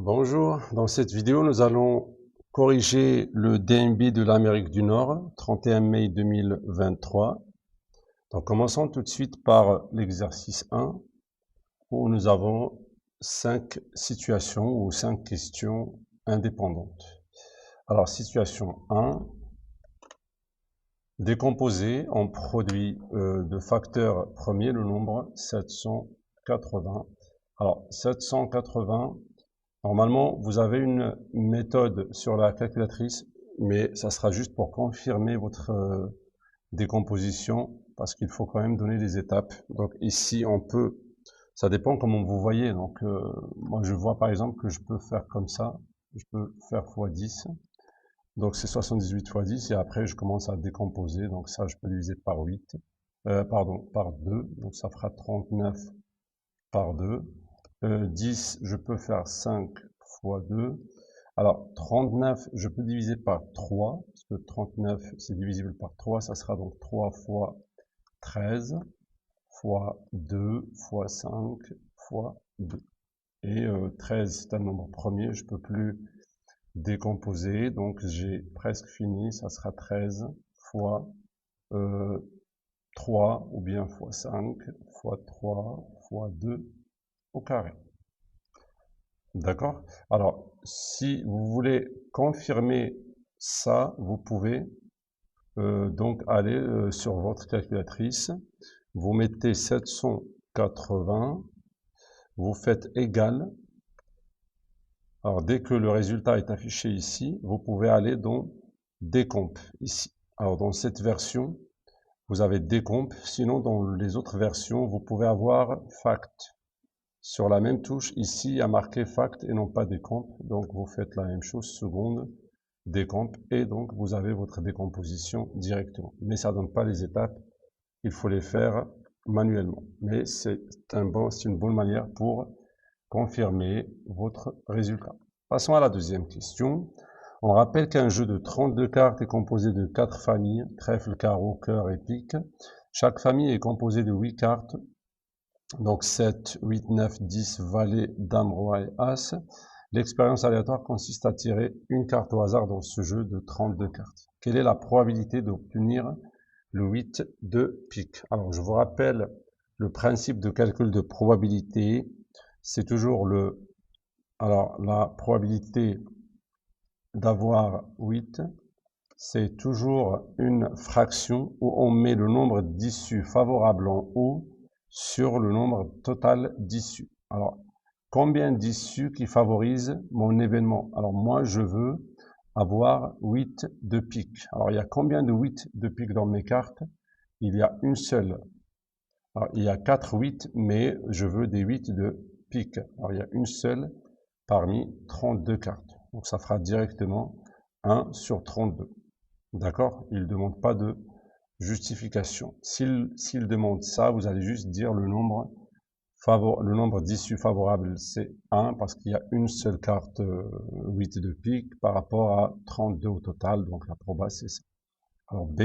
Bonjour, dans cette vidéo nous allons corriger le DNB de l'Amérique du Nord, 31 mai 2023. Donc commençons tout de suite par l'exercice 1, où nous avons 5 situations ou 5 questions indépendantes. Alors situation 1, décomposer en produit de facteur premier le nombre 780. Alors 780, normalement, vous avez une méthode sur la calculatrice, mais ça sera juste pour confirmer votre décomposition, parce qu'il faut quand même donner les étapes. Donc ici, on peut, ça dépend comment vous voyez. Donc moi, je vois par exemple que je peux faire comme ça, je peux faire x10. Donc c'est 78 fois 10, et après je commence à décomposer. Donc ça, je peux diviser par 8, par 2, donc ça fera 39 par 2. 10, je peux faire 5 fois 2. Alors, 39, je peux diviser par 3, parce que 39, c'est divisible par 3, ça sera donc 3 fois 13, fois 2, fois 5, fois 2. Et 13, c'est un nombre premier, je peux plus décomposer, donc j'ai presque fini, ça sera 13 fois 3, ou bien fois 5, fois 3, fois 2 au carré. D'accord? Alors, si vous voulez confirmer ça, vous pouvez donc aller sur votre calculatrice, vous mettez 780, vous faites égal. Alors, dès que le résultat est affiché ici, vous pouvez aller dans décomp, ici. Alors, dans cette version, vous avez décomp, sinon dans les autres versions, vous pouvez avoir fact. Sur la même touche, ici, il y a marqué fact et non pas décomp. Donc, vous faites la même chose, seconde, décomp, et donc, vous avez votre décomposition directement. Mais ça ne donne pas les étapes. Il faut les faire manuellement. Mais c'est une bonne manière pour confirmer votre résultat. Passons à la deuxième question. On rappelle qu'un jeu de 32 cartes est composé de 4 familles, trèfle, carreau, cœur et pique. Chaque famille est composée de 8 cartes. Donc 7, 8, 9, 10, valet, dame, roi et as. L'expérience aléatoire consiste à tirer une carte au hasard dans ce jeu de 32 cartes. Quelle est la probabilité d'obtenir le 8 de pique? Alors je vous rappelle le principe de calcul de probabilité. C'est toujours la probabilité d'avoir 8, c'est toujours une fraction où on met le nombre d'issues favorables en haut sur le nombre total d'issues. Alors, combien d'issues qui favorisent mon événement? Alors, moi, je veux avoir 8 de pique. Alors, il y a combien de 8 de pique dans mes cartes? Il y a une seule. Alors, il y a 4 8, mais je veux des 8 de pique. Alors, il y a une seule parmi 32 cartes. Donc, ça fera directement 1 sur 32. D'accord? Il ne demande pas de justification. S'il demande ça, vous allez juste dire le nombre d'issues favorables, c'est 1, parce qu'il y a une seule carte 8 de pique par rapport à 32 au total, donc la proba c'est ça. Alors B,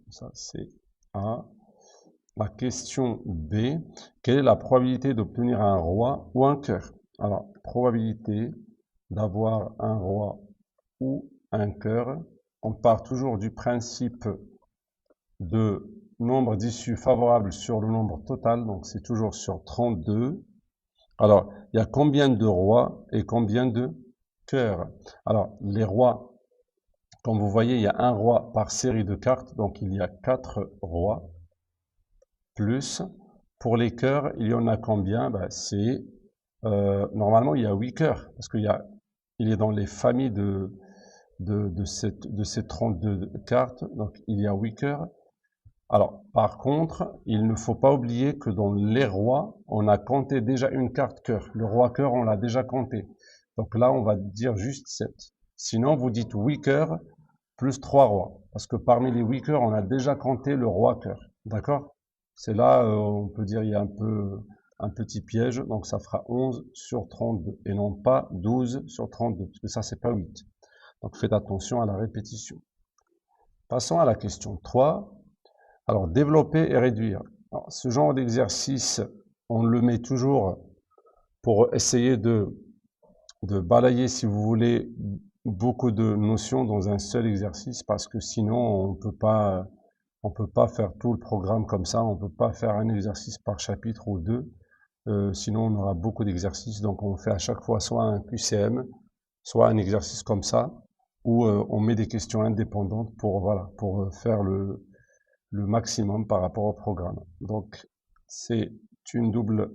ça c'est A. La question B, quelle est la probabilité d'obtenir un roi ou un cœur? Alors, probabilité d'avoir un roi ou un cœur, on part toujours du principe de nombre d'issues favorables sur le nombre total, donc c'est toujours sur 32. Alors, il y a combien de rois et combien de cœurs? Alors, les rois, comme vous voyez, il y a un roi par série de cartes, donc il y a 4 rois, plus, pour les cœurs, il y en a combien? Ben, normalement, il y a 8 cœurs, parce il est dans les familles de ces 32 cartes, donc il y a 8 cœurs. Alors, par contre, il ne faut pas oublier que dans les rois, on a compté déjà une carte cœur. Le roi cœur, on l'a déjà compté. Donc là, on va dire juste 7. Sinon, vous dites 8 cœurs plus 3 rois. Parce que parmi les 8 cœurs, on a déjà compté le roi cœur. D'accord? C'est là, on peut dire, il y a un petit piège. Donc ça fera 11 sur 32. Et non pas 12 sur 32. Parce que ça, c'est pas 8. Donc faites attention à la répétition. Passons à la question 3. Alors, développer et réduire. Alors, ce genre d'exercice, on le met toujours pour essayer de balayer, si vous voulez, beaucoup de notions dans un seul exercice, parce que sinon on peut pas faire tout le programme comme ça, on peut pas faire un exercice par chapitre ou deux, sinon on aura beaucoup d'exercices, donc on fait à chaque fois soit un QCM, soit un exercice comme ça, où on met des questions indépendantes pour, voilà, pour faire le maximum par rapport au programme. Donc c'est une double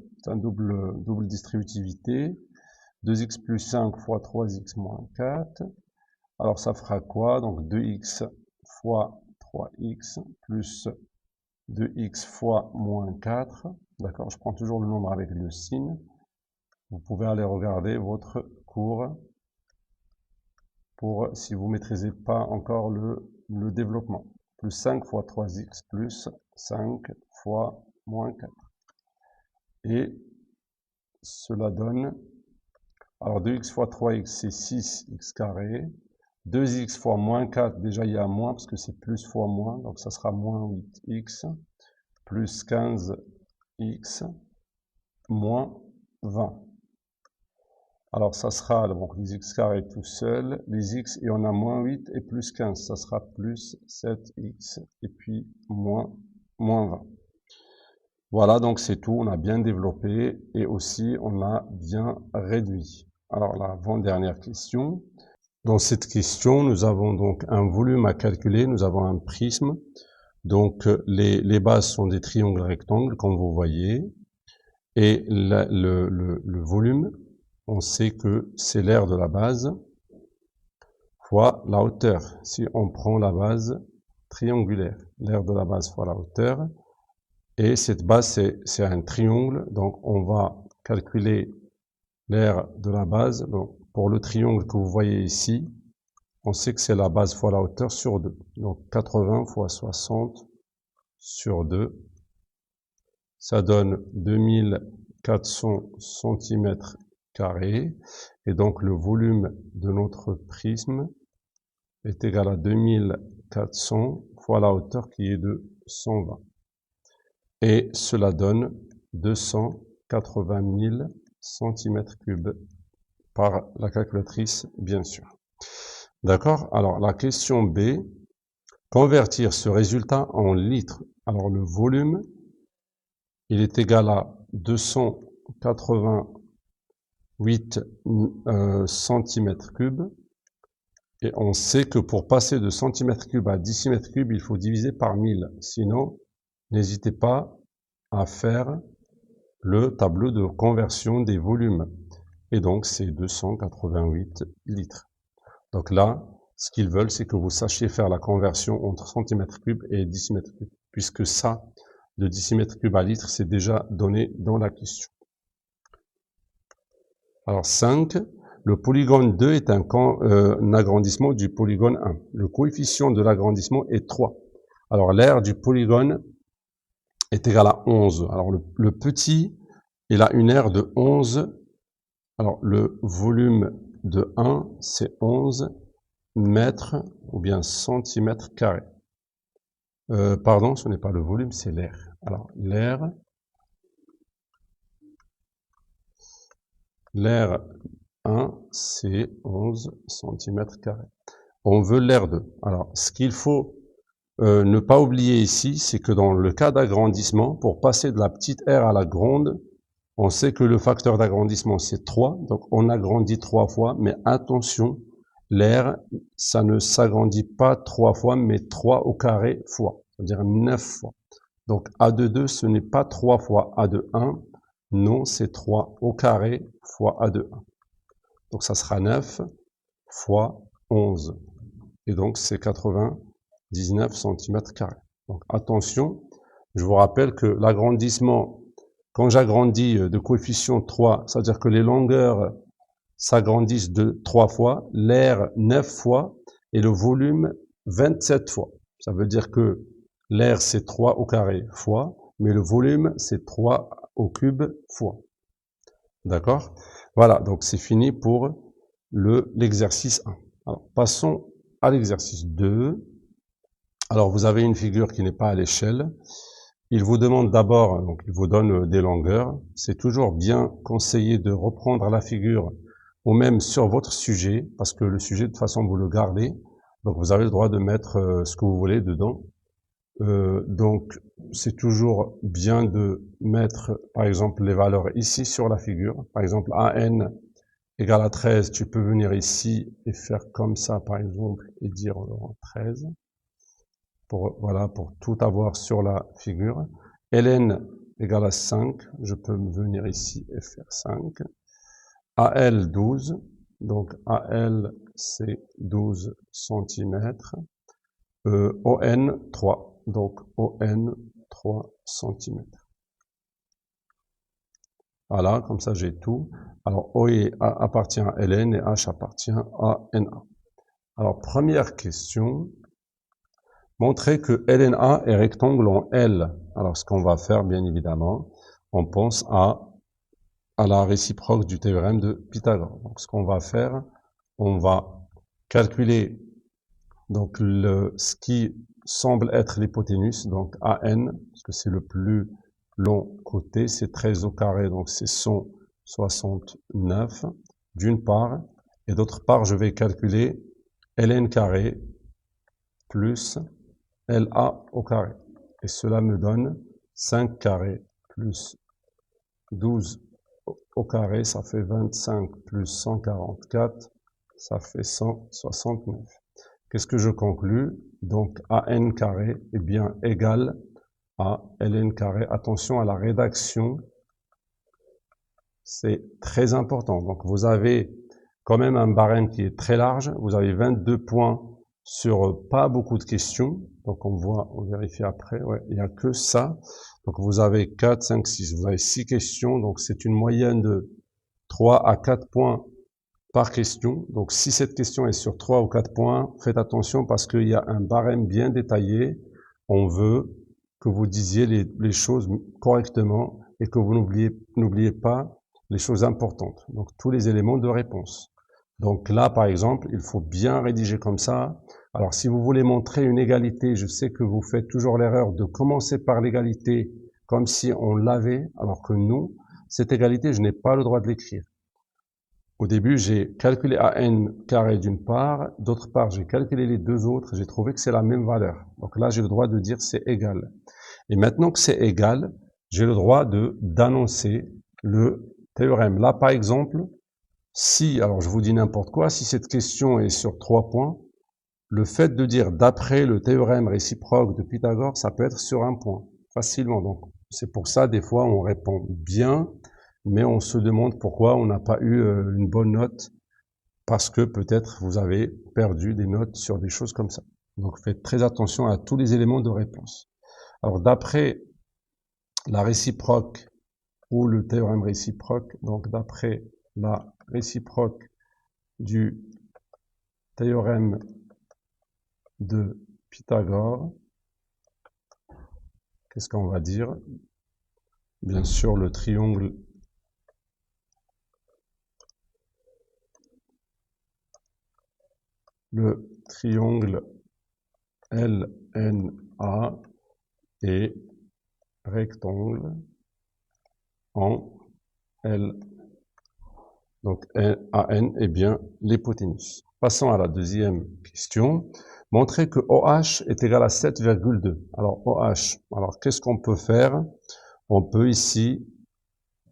distributivité. 2x plus 5 fois 3x moins 4. Alors ça fera quoi? Donc 2x fois 3x plus 2x fois moins 4. D'accord? Je prends toujours le nombre avec le signe. Vous pouvez aller regarder votre cours pour, si vous ne maîtrisez pas encore le développement. Plus 5 fois 3x plus 5 fois moins 4. Et cela donne, alors 2x fois 3x c'est 6x carré. 2x fois moins 4, déjà il y a un moins parce que c'est plus fois moins, donc ça sera moins 8x, plus 15x, moins 20. Alors ça sera, donc les x carrés tout seul, les x, et on a moins 8 et plus 15, ça sera plus 7x, et puis moins 20. Voilà, donc c'est tout, on a bien développé, et aussi on a bien réduit. Alors l'avant-dernière question. Dans cette question, nous avons donc un volume à calculer, nous avons un prisme. Donc les bases sont des triangles rectangles, comme vous voyez. Et le volume, on sait que c'est l'aire de la base fois la hauteur. Si on prend la base triangulaire, l'aire de la base fois la hauteur. Et cette base, c'est un triangle. Donc on va calculer l'aire de la base. Donc, pour le triangle que vous voyez ici, on sait que c'est la base fois la hauteur sur 2. Donc 80 fois 60 sur 2, ça donne 2400 cm². Et donc le volume de notre prisme est égal à 2400 fois la hauteur qui est de 120. Et cela donne 280 000 cm3 par la calculatrice, bien sûr. D'accord? Alors, la question B, convertir ce résultat en litres. Alors, le volume, il est égal à 288 cm3. Et on sait que pour passer de cm3 à décimètre3, il faut diviser par 1000. Sinon, n'hésitez pas à faire le tableau de conversion des volumes. Et donc, c'est 288 litres. Donc là, ce qu'ils veulent, c'est que vous sachiez faire la conversion entre centimètres cubes et décimètres cubes, puisque ça, de décimètres cubes à litres, c'est déjà donné dans la question. Alors 5, le polygone 2 est un agrandissement du polygone 1. Le coefficient de l'agrandissement est 3. Alors l'aire du polygone est égal à 11. Alors le petit, il a une aire de 11. Alors le volume de 1, c'est 11 mètres ou bien centimètres carrés. Pardon, ce n'est pas le volume, c'est l'aire. Alors l'aire 1, c'est 11 cm². On veut l'aire 2. Alors ce qu'il faut ne pas oublier ici, c'est que dans le cas d'agrandissement, pour passer de la petite aire à la grande, on sait que le facteur d'agrandissement c'est 3, donc on agrandit 3 fois, mais attention, l'aire, ça ne s'agrandit pas 3 fois, mais 3 au carré fois, c'est-à-dire 9 fois. Donc A de 2, ce n'est pas 3 fois A de 1, non, c'est 3 au carré fois A de 1. Donc ça sera 9 fois 11, et donc c'est 99 cm². Donc attention, je vous rappelle que l'agrandissement, quand j'agrandis de coefficient 3, c'est-à-dire que les longueurs s'agrandissent de 3 fois, l'aire 9 fois et le volume 27 fois. Ça veut dire que l'aire c'est 3 au carré fois, mais le volume c'est 3 au cube fois. D'accord? Voilà, donc c'est fini pour l'exercice 1. Alors, passons à l'exercice 2. Alors, vous avez une figure qui n'est pas à l'échelle. Il vous demande d'abord, donc il vous donne des longueurs. C'est toujours bien conseillé de reprendre la figure ou même sur votre sujet, parce que le sujet, de toute façon, vous le gardez. Donc, vous avez le droit de mettre ce que vous voulez dedans. Donc, c'est toujours bien de mettre, par exemple, les valeurs ici sur la figure. Par exemple, AN égale à 13, tu peux venir ici et faire comme ça, par exemple, et dire 13. Voilà, pour tout avoir sur la figure. Ln égale à 5, je peux venir ici et faire 5. AL 12, donc AL c'est 12 cm. ON 3, donc ON 3 cm. Voilà, comme ça j'ai tout. Alors OE appartient à Ln et H appartient à Na. Alors première question, montrer que LNA est rectangle en L. Alors ce qu'on va faire bien évidemment, on pense à la réciproque du théorème de Pythagore. Donc ce qu'on va faire, on va calculer donc ce qui semble être l'hypoténuse, donc AN, parce que c'est le plus long côté, c'est 13 au carré, donc c'est 169 d'une part, et d'autre part, je vais calculer ln carré plus LA au carré. Et cela me donne 5 carré plus 12 au carré, ça fait 25 plus 144, ça fait 169. Qu'est-ce que je conclus? Donc, AN carré est bien égal à LN carré. Attention à la rédaction, c'est très important. Donc, vous avez quand même un barème qui est très large. Vous avez 22 points sur pas beaucoup de questions. Donc, on vérifie après. Ouais, il n'y a que ça. Donc, vous avez 4, 5, 6. Vous avez 6 questions. Donc, c'est une moyenne de 3 à 4 points par question. Donc, si cette question est sur 3 ou 4 points, faites attention parce qu'il y a un barème bien détaillé. On veut que vous disiez les choses correctement et que vous n'oubliez pas les choses importantes. Donc, tous les éléments de réponse. Donc là, par exemple, il faut bien rédiger comme ça. Alors, si vous voulez montrer une égalité, je sais que vous faites toujours l'erreur de commencer par l'égalité comme si on l'avait, alors que non, cette égalité, je n'ai pas le droit de l'écrire. Au début, j'ai calculé AN carré d'une part, d'autre part, j'ai calculé les deux autres, j'ai trouvé que c'est la même valeur. Donc là, j'ai le droit de dire c'est égal. Et maintenant que c'est égal, j'ai le droit d'annoncer le théorème. Là, par exemple, si, alors je vous dis n'importe quoi, si cette question est sur 3 points, le fait de dire d'après le théorème réciproque de Pythagore, ça peut être sur 1 point, facilement. Donc, c'est pour ça, des fois, on répond bien, mais on se demande pourquoi on n'a pas eu une bonne note, parce que peut-être vous avez perdu des notes sur des choses comme ça. Donc faites très attention à tous les éléments de réponse. Alors d'après la réciproque ou le théorème réciproque, donc d'après la réciproque du théorème de Pythagore, qu'est-ce qu'on va dire? Bien sûr, le triangle LNA est rectangle en L. Donc, AN est bien l'hypoténuse. Passons à la deuxième question. Montrer que OH est égal à 7,2. Alors, OH, alors qu'est-ce qu'on peut faire? On peut ici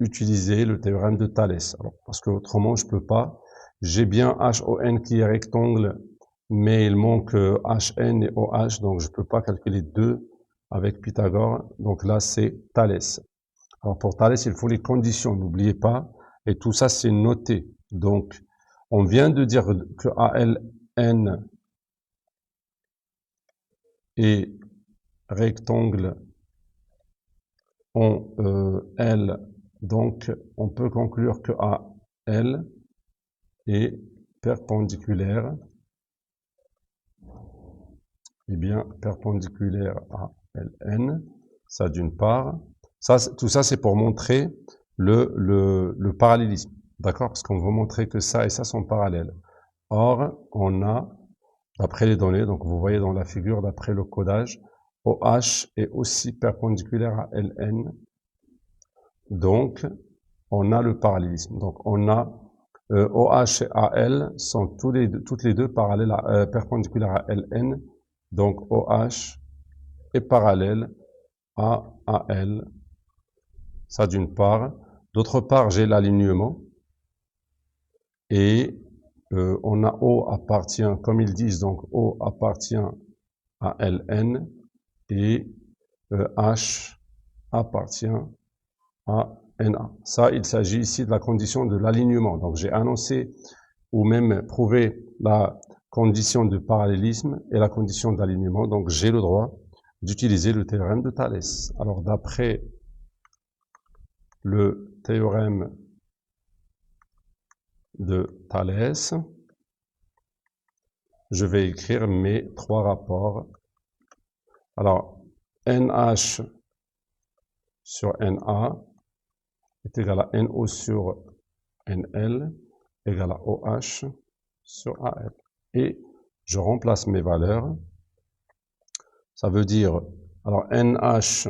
utiliser le théorème de Thalès. Alors, parce que autrement, je peux pas. J'ai bien HON qui est rectangle, mais il manque HN et OH, donc je peux pas calculer 2 avec Pythagore. Donc là, c'est Thalès. Alors pour Thalès, il faut les conditions, n'oubliez pas. Et tout ça, c'est noté. Donc, on vient de dire que ALN est rectangle en L. Donc, on peut conclure que AL est perpendiculaire. Eh bien, perpendiculaire à LN, ça d'une part. Ça, tout ça, c'est pour montrer le parallélisme. D'accord? Parce qu'on veut montrer que ça et ça sont parallèles. Or, on a, d'après les données, donc vous voyez dans la figure, d'après le codage, OH est aussi perpendiculaire à LN. Donc, on a le parallélisme. Donc, on a OH et AL sont toutes les deux parallèles perpendiculaires à LN. Donc OH est parallèle à AL. Ça d'une part. D'autre part, j'ai l'alignement. Et on a O appartient, comme ils disent, donc O appartient à LN et H appartient à NA. Ça, il s'agit ici de la condition de l'alignement. Donc j'ai annoncé ou même prouvé la condition de parallélisme et la condition d'alignement. Donc j'ai le droit d'utiliser le théorème de Thalès. Alors d'après le théorème de Thalès, je vais écrire mes trois rapports. Alors, NH sur NA est égal à NO sur NL égal à OH sur AL. Et je remplace mes valeurs. Ça veut dire, alors NH,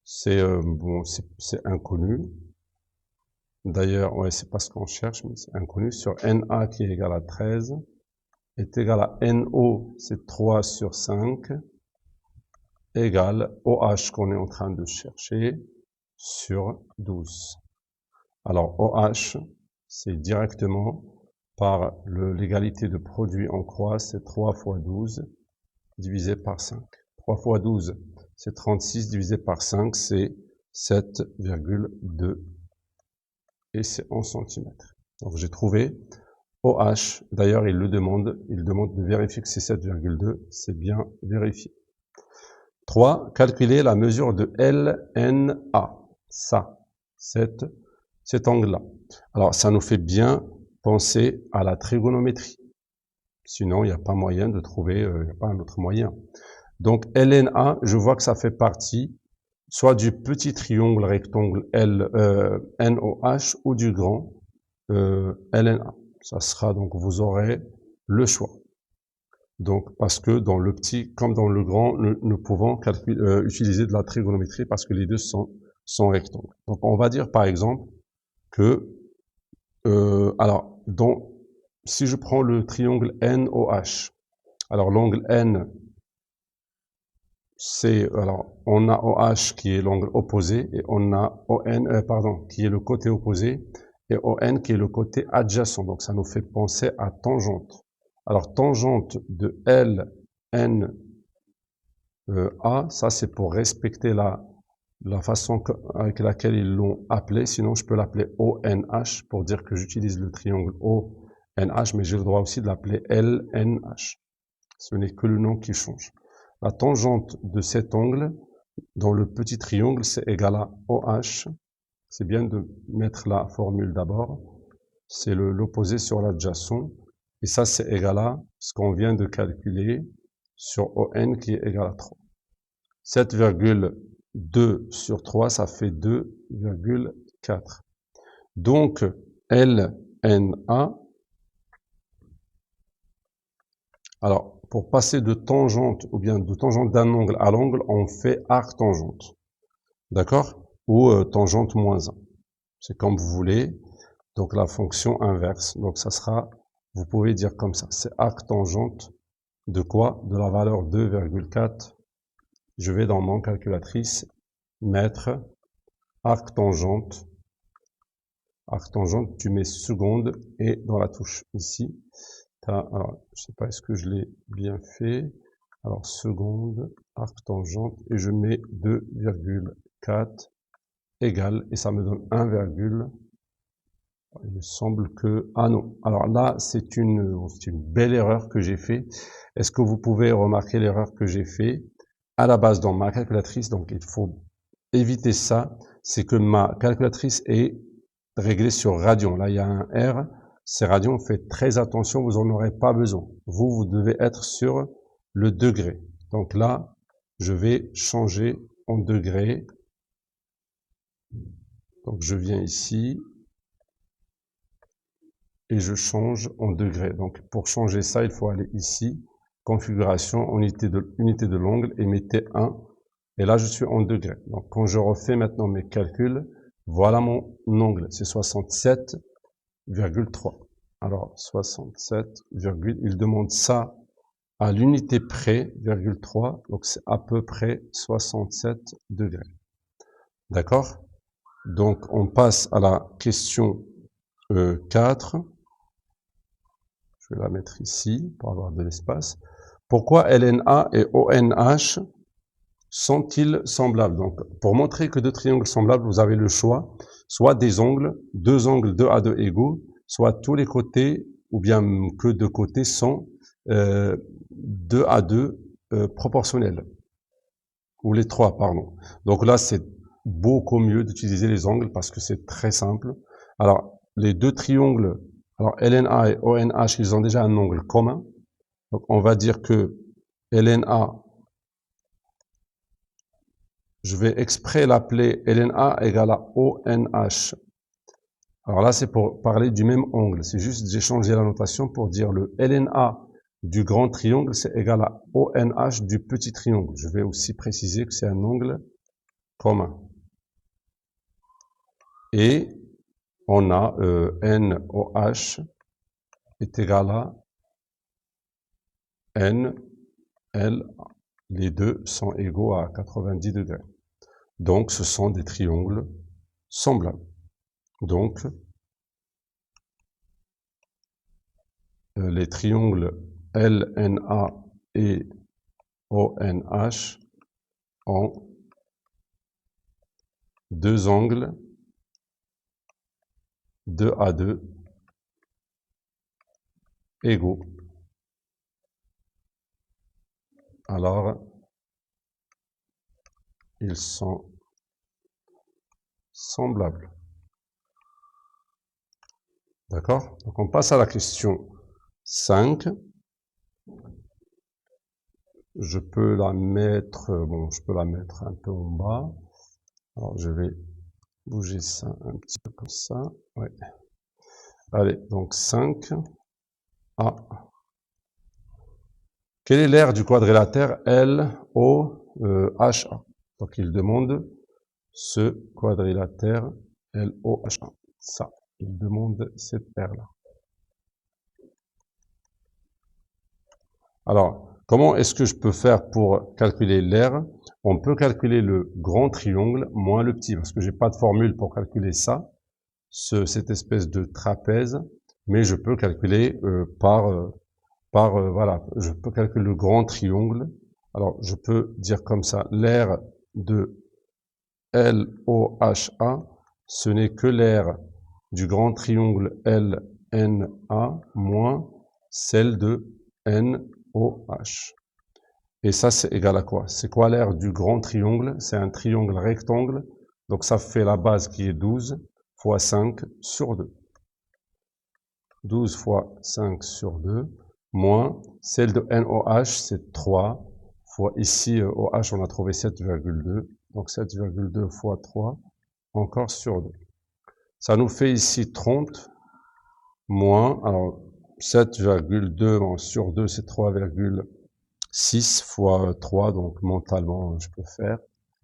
c'est bon, c'est inconnu. D'ailleurs, ouais, c'est pas ce qu'on cherche, mais c'est inconnu. Sur NA qui est égal à 13 est égal à NO, c'est 3 sur 5, égale OH qu'on est en train de chercher sur 12. Alors OH, c'est directement par l'égalité de produit en croix, c'est 3 fois 12 divisé par 5. 3 fois 12, c'est 36 divisé par 5, c'est 7,2 et c'est en centimètres. Donc j'ai trouvé OH, d'ailleurs il demande de vérifier que c'est 7,2, c'est bien vérifié. 3. Calculer la mesure de LNA, ça, cet angle-là. Alors ça nous fait bien penser à la trigonométrie. Sinon, il n'y a pas moyen de trouver, il n'y a pas un autre moyen. Donc LNA, je vois que ça fait partie soit du petit triangle rectangle NOH ou du grand LNA. Ça sera donc, vous aurez le choix. Donc, parce que dans le petit, comme dans le grand, nous pouvons utiliser de la trigonométrie parce que les deux sont rectangles. Donc, on va dire par exemple que, alors, si je prends le triangle NOH, alors l'angle N, c'est, alors, on a OH qui est l'angle opposé et on a ON, qui est le côté opposé et ON qui est le côté adjacent. Donc, ça nous fait penser à tangente. Alors, tangente de LNA, ça c'est pour respecter la façon avec laquelle ils l'ont appelé. Sinon, je peux l'appeler ONH pour dire que j'utilise le triangle ONH, mais j'ai le droit aussi de l'appeler LNH. Ce n'est que le nom qui change. La tangente de cet angle dans le petit triangle, c'est égal à OH. C'est bien de mettre la formule d'abord. C'est l'opposé sur l'adjacent. Et ça, c'est égal à ce qu'on vient de calculer sur ON qui est égal à 3. 7,2 sur 3, ça fait 2,4. Donc, LNA, alors, pour passer de tangente, ou bien de tangente d'un angle à l'angle, on fait arc-tangente. D'accord? Ou tangente moins 1. C'est comme vous voulez. Donc, la fonction inverse. Donc, ça sera, vous pouvez dire comme ça. C'est arc-tangente de quoi? De la valeur 2,4. Je vais dans mon calculatrice mettre arc-tangente. Arc-tangente, tu mets seconde et dans la touche ici. Alors, je sais pas, est-ce que je l'ai bien fait? Alors, seconde, arc-tangente, et je mets 2,4 égale, et ça me donne 1, il me semble que, ah non. Alors là, c'est une belle erreur que j'ai fait. Est-ce que vous pouvez remarquer l'erreur que j'ai fait à la base dans ma calculatrice? Donc, il faut éviter ça. C'est que ma calculatrice est réglée sur radian. Là, il y a un R. C'est radian. Faites très attention. Vous en aurez pas besoin. Vous devez être sur le degré. Donc là, je vais changer en degré. Donc, je viens ici. Et je change en degrés. Donc, pour changer ça, il faut aller ici, configuration, unité de l'angle, et mettez 1. Et là, je suis en degrés. Donc, quand je refais maintenant mes calculs, voilà mon angle. C'est 67 67,3. Alors, 67, il demande ça à l'unité près, 3, donc c'est à peu près 67 degrés. D'accord? Donc, on passe à la question 4. Je vais la mettre ici pour avoir de l'espace. Pourquoi LNA et ONH sont-ils semblables? Donc, pour montrer que deux triangles semblables, vous avez le choix, soit des angles, deux angles 2 à 2 égaux, soit tous les côtés, ou bien que deux côtés sont 2 à 2 proportionnels. Ou les trois, pardon. Donc là, c'est beaucoup mieux d'utiliser les angles parce que c'est très simple. Alors, les deux triangles, alors LNA et ONH, ils ont déjà un angle commun. Donc, on va dire que LNA, je vais exprès l'appeler LNA égale à ONH. Alors là, c'est pour parler du même angle. C'est juste, j'ai changé la notation pour dire le LNA du grand triangle, c'est égal à ONH du petit triangle. Je vais aussi préciser que c'est un angle commun. Et on a NOH est égal à NL. Les deux sont égaux à 90 degrés. Donc, ce sont des triangles semblables. Donc, les triangles LNA et ONH ont deux angles 2 à 2 égaux. Alors, ils sont semblables. D'accord? Donc, on passe à la question 5. Je peux la mettre, bon, je peux la mettre un peu en bas. Alors, je vais bouger ça un petit peu comme ça. Ouais. Allez, donc 5. A. Quel est l'aire du quadrilatère LOHA? Donc, il demande ce quadrilatère LOHA. Ça, il demande cette aire-là. Alors, comment est-ce que je peux faire pour calculer l'aire? On peut calculer le grand triangle moins le petit, parce que j'ai pas de formule pour calculer ça, cette espèce de trapèze, mais je peux calculer voilà, je peux calculer le grand triangle. Alors, je peux dire comme ça, l'aire de LOHA, ce n'est que l'aire du grand triangle LNA moins celle de NOH. Et ça, c'est égal à quoi? C'est quoi l'aire du grand triangle? C'est un triangle rectangle. Donc, ça fait la base qui est 12 fois 5 sur 2. 12 fois 5 sur 2, moins celle de NOH, c'est 3, fois ici, OH, on a trouvé 7,2. Donc, 7,2 fois 3, encore sur 2. Ça nous fait ici 30, moins, alors 7,2 sur 2, c'est 3,6 fois 3, donc mentalement, je peux faire.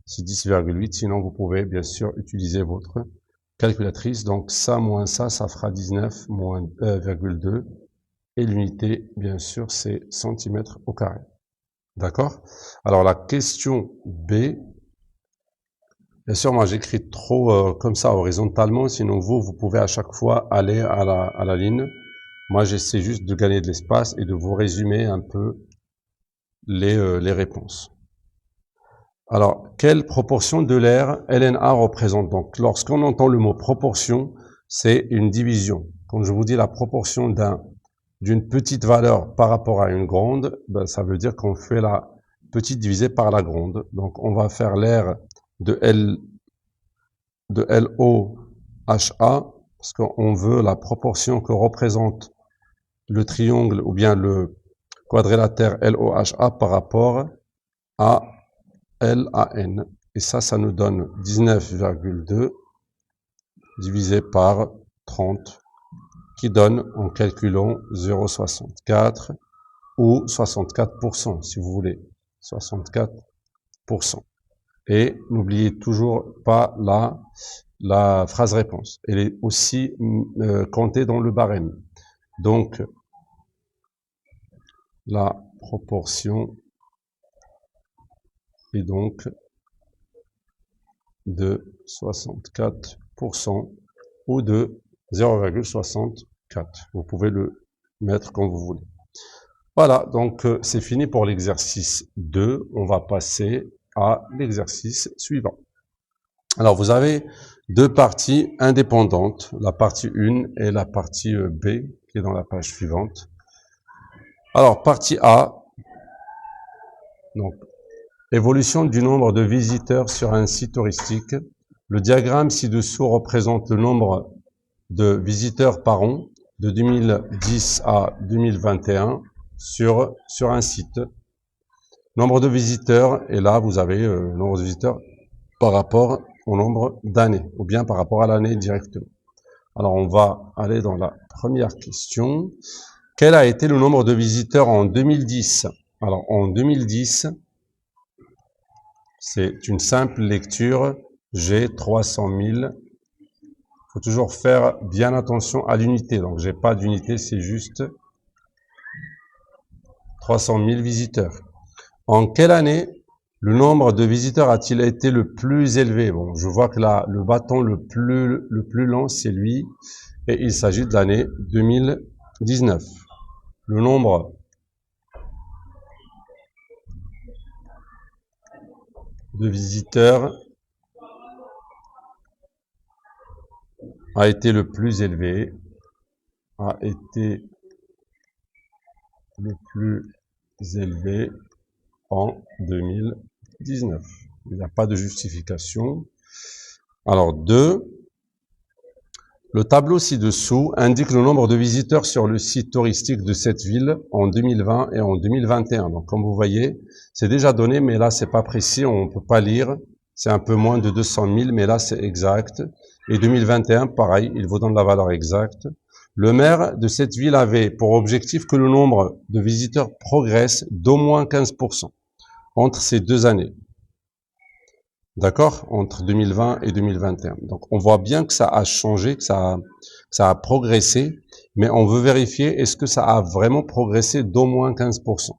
C'est 10,8, sinon vous pouvez bien sûr utiliser votre calculatrice. Donc ça moins ça fera 19 moins 1,2. Et l'unité, bien sûr, c'est centimètres au carré. D'accord? Alors la question B, bien sûr, moi j'écris trop comme ça horizontalement, sinon vous pouvez à chaque fois aller à la ligne. Moi j'essaie juste de gagner de l'espace et de vous résumer un peu les réponses. Alors, quelle proportion de l'aire LNA représente? Donc, lorsqu'on entend le mot proportion, c'est une division. Quand je vous dis la proportion d'une petite valeur par rapport à une grande, ben, ça veut dire qu'on fait la petite divisée par la grande. Donc, on va faire l'aire de LOHA, parce qu'on veut la proportion que représente le triangle ou bien le quadrilatère LOHA par rapport à LAN. Et ça nous donne 19,2 divisé par 30, qui donne, en calculant, 0,64 ou 64%, si vous voulez. 64%. Et n'oubliez toujours pas la phrase réponse. Elle est aussi comptée dans le barème. Donc, la proportion est donc de 64% ou de 0,64. Vous pouvez le mettre comme vous voulez. Voilà, donc c'est fini pour l'exercice 2. On va passer à l'exercice suivant. Alors, vous avez deux parties indépendantes, la partie 1 et la partie B, qui est dans la page suivante. Alors, partie A, donc, évolution du nombre de visiteurs sur un site touristique. Le diagramme ci-dessous représente le nombre de visiteurs par an de 2010 à 2021 sur un site. Nombre de visiteurs, et là vous avez le nombre de visiteurs par rapport au nombre d'années, ou bien par rapport à l'année directement. Alors on va aller dans la première question. Quel a été le nombre de visiteurs en 2010? Alors en 2010, c'est une simple lecture, j'ai 300 000. Il faut toujours faire bien attention à l'unité. Donc j'ai pas d'unité, c'est juste 300 000 visiteurs. En quelle année le nombre de visiteurs a-t-il été le plus élevé? Bon, je vois que là, le bâton le plus long, c'est lui, et il s'agit de l'année 2019. Le nombre de visiteurs a été le plus élevé, en 2019. Il n'y a pas de justification. Alors, 2. Le tableau ci-dessous indique le nombre de visiteurs sur le site touristique de cette ville en 2020 et en 2021. Donc, comme vous voyez, c'est déjà donné, mais là, c'est pas précis, on ne peut pas lire. C'est un peu moins de 200 000, mais là, c'est exact. Et 2021, pareil, il vous donne la valeur exacte. Le maire de cette ville avait pour objectif que le nombre de visiteurs progresse d'au moins 15% entre ces deux années. D'accord? Entre 2020 et 2021. Donc, on voit bien que ça a changé, que ça a progressé, mais on veut vérifier est-ce que ça a vraiment progressé d'au moins 15%.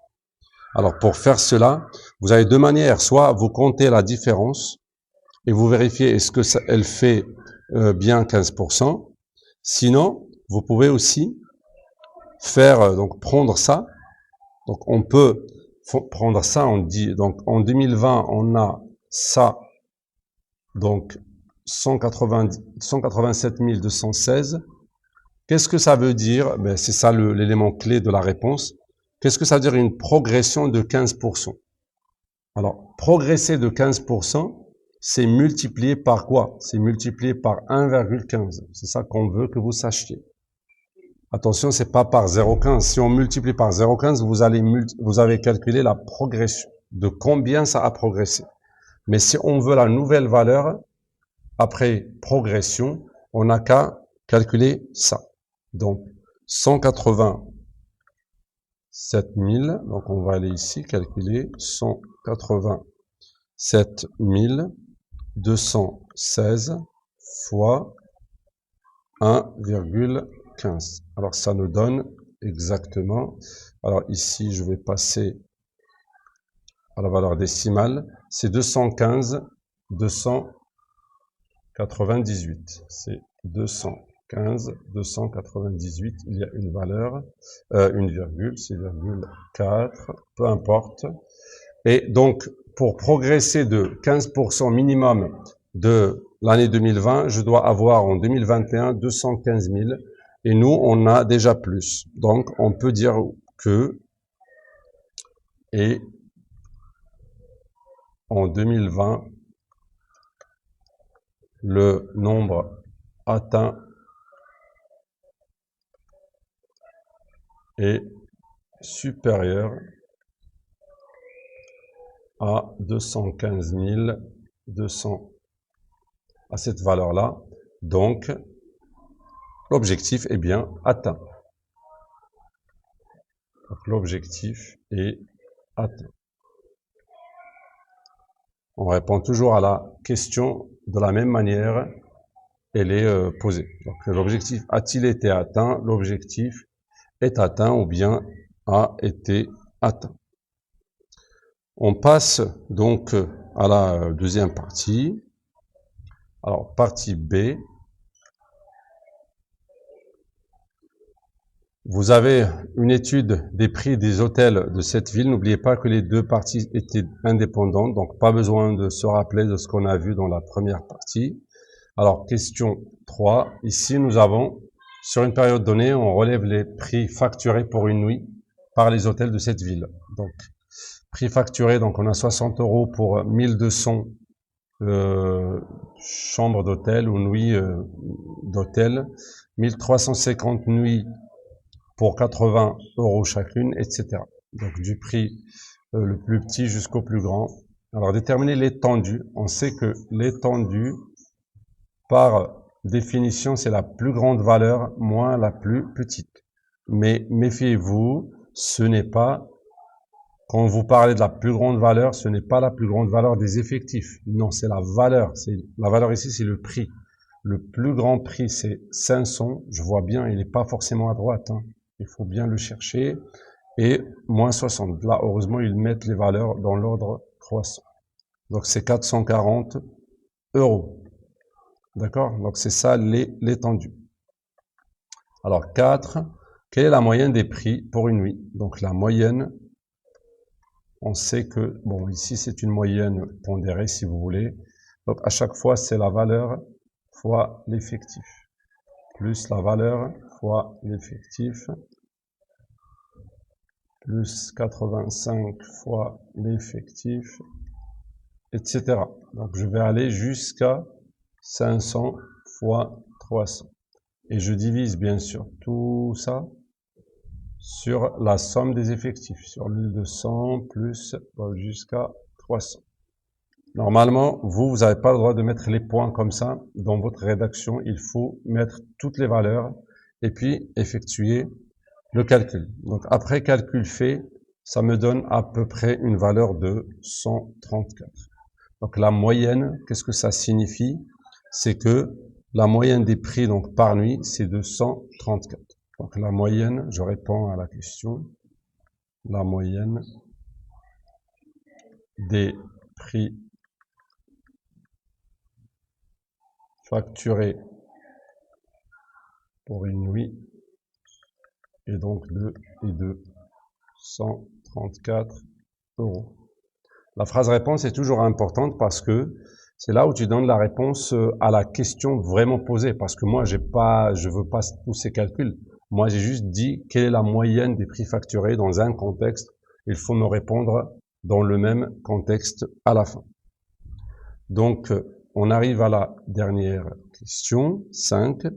Alors, pour faire cela, vous avez deux manières. Soit vous comptez la différence et vous vérifiez est-ce que ça, elle fait bien 15%. Sinon, vous pouvez aussi faire, donc prendre ça. Donc, on peut prendre ça, on dit, donc en 2020, on a ça, donc 187 216. Qu'est-ce que ça veut dire? Ben, c'est ça l'élément clé de la réponse. Qu'est-ce que ça veut dire une progression de 15%? Alors, progresser de 15%, c'est multiplié par quoi? C'est multiplié par 1,15. C'est ça qu'on veut que vous sachiez. Attention, c'est pas par 0,15. Si on multiplie par 0,15, vous avez calculé la progression. De combien ça a progressé. Mais si on veut la nouvelle valeur, après progression, on n'a qu'à calculer ça. Donc, 187 000, donc on va aller ici, calculer 187 216 fois 1,15. Alors, ça nous donne exactement, alors ici, je vais passer à la valeur décimale, c'est 215, 298. C'est 215, 298. Il y a une valeur, une virgule, c'est 0,4, peu importe. Et donc, pour progresser de 15% minimum de l'année 2020, je dois avoir en 2021 215 000. Et nous, on a déjà plus. Donc, on peut dire que, et en 2020, le nombre atteint est supérieur à 215 200, à cette valeur-là. Donc, l'objectif est bien atteint. L'objectif est atteint. On répond toujours à la question de la même manière. elle est posée. Donc l'objectif a-t-il été atteint? L'objectif est atteint ou bien a été atteint. On passe donc à la deuxième partie. Alors, partie B. Vous avez une étude des prix des hôtels de cette ville. N'oubliez pas que les deux parties étaient indépendantes, donc pas besoin de se rappeler de ce qu'on a vu dans la première partie. Alors, question 3. Ici, nous avons, sur une période donnée, on relève les prix facturés pour une nuit par les hôtels de cette ville. Donc, prix facturé, donc on a 60 € pour 1200 chambres d'hôtel ou nuits d'hôtel, 1350 nuits pour 80 € chacune, etc. Donc du prix le plus petit jusqu'au plus grand. Alors déterminer l'étendue. On sait que l'étendue, par définition, c'est la plus grande valeur moins la plus petite. Mais méfiez-vous, ce n'est pas, quand vous parlez de la plus grande valeur, ce n'est pas la plus grande valeur des effectifs. Non, c'est la valeur. La valeur ici, c'est le prix. Le plus grand prix, c'est 500. Je vois bien, il n'est pas forcément à droite. Hein. Il faut bien le chercher. Et moins 60. Là, heureusement, ils mettent les valeurs dans l'ordre croissant. Donc, c'est 440 €. D'accord? Donc, c'est ça l'étendue. Alors, 4. Quelle est la moyenne des prix pour une nuit? Donc, la moyenne, on sait que, bon, ici, c'est une moyenne pondérée, si vous voulez. Donc, à chaque fois, c'est la valeur fois l'effectif. Plus la valeur fois l'effectif. Plus 85 fois l'effectif, etc. Donc, je vais aller jusqu'à 500 fois 300. Et je divise, bien sûr, tout ça sur la somme des effectifs, sur 1200 plus jusqu'à 300. Normalement, vous n'avez pas le droit de mettre les points comme ça dans votre rédaction. Il faut mettre toutes les valeurs et puis effectuer le calcul. Donc, après calcul fait, ça me donne à peu près une valeur de 134. Donc, la moyenne, qu'est-ce que ça signifie? C'est que la moyenne des prix donc par nuit, c'est de 134. Donc, la moyenne, je réponds à la question, la moyenne des prix facturés pour une nuit est donc de 134 €. La phrase réponse est toujours importante parce que c'est là où tu donnes la réponse à la question vraiment posée. Parce que moi, je veux pas tous ces calculs. Moi, j'ai juste dit quelle est la moyenne des prix facturés dans un contexte. Il faut me répondre dans le même contexte à la fin. Donc, on arrive à la dernière question, 5.